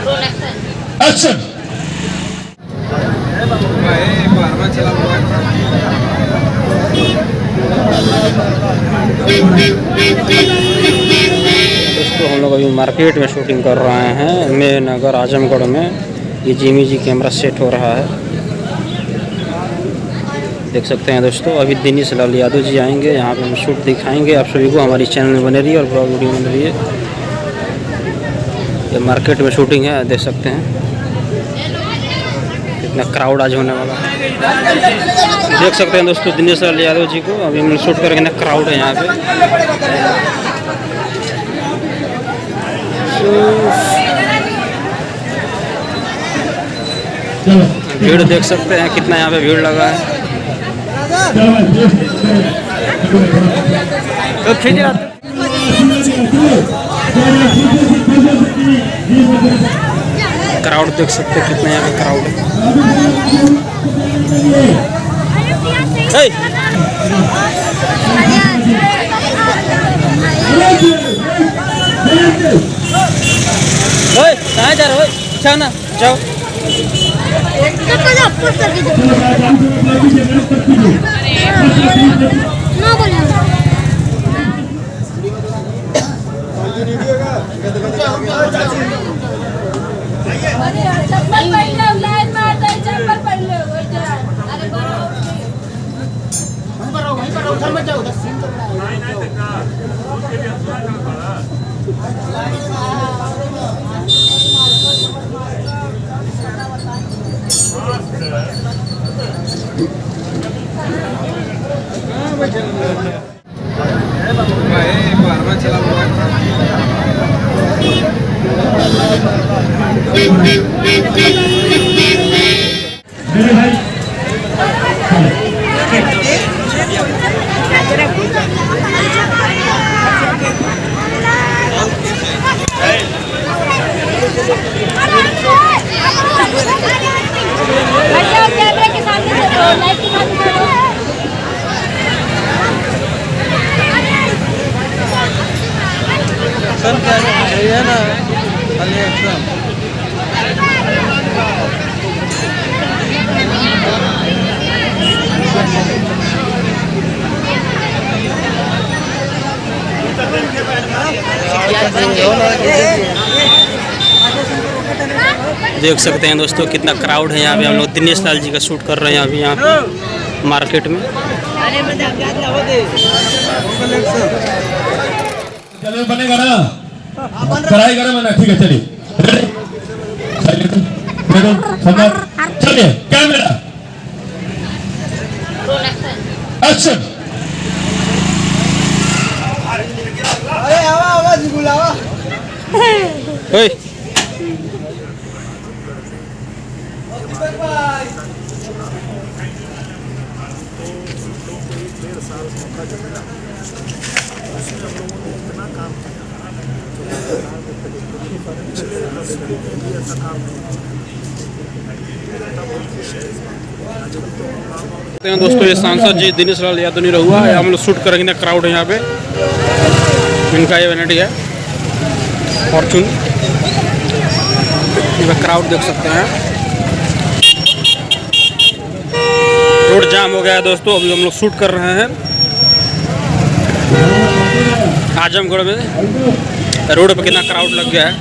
Action. दोस्तों हम लोग अभी मार्केट में शूटिंग कर रहे हैं, में नगर आजमगढ़ में। ये जिमी जी कैमरा सेट हो रहा है, देख सकते हैं दोस्तों। अभी दिनेश लाल यादव जी आएंगे, यहाँ पे हम शूट दिखाएंगे आप सभी को। हमारी चैनल में बने रहिए और ब्लॉग वीडियो बन रही है। ये मार्केट में शूटिंग है, देख सकते हैं कितना क्राउड आज होने वाला है। देख सकते हैं दोस्तों दिनेश लाल यादव जी को। अभी हम शूट करेंगे, कितना क्राउड है यहाँ पे। भीड़ देख सकते हैं कितना यहाँ पे भीड़ लगा है। तो खींच रहा क्राउड देख सकते हैं कितना यहाँ पे क्राउड है। कहाँ जा रहे हो? अच्छा ना जाओ। है ना खाली एकदम देख सकते हैं दोस्तों कितना क्राउड है यहाँ पे। हम लोग दिनेश लाल जी का शूट कर रहे हैं अभी यहाँ पे मार्केट में। बनेगा ना, कराई गरम है ना, ठीक है चलिए। चलिए कैमरा एक्शन। अरे आवाज बुलावा। दोस्तों ये सांसद जी दिनेश लाल यादव नहीं रहुआ है। हम लोग शूट करेंगे, क्राउड है यहाँ पे। इनका ये वैनिटी है फॉर्चून। क्राउड देख सकते हैं, रोड जाम हो गया है दोस्तों। अभी हम लोग शूट कर रहे हैं आजमगढ़ में। रोड पे कितना क्राउड लग गया है।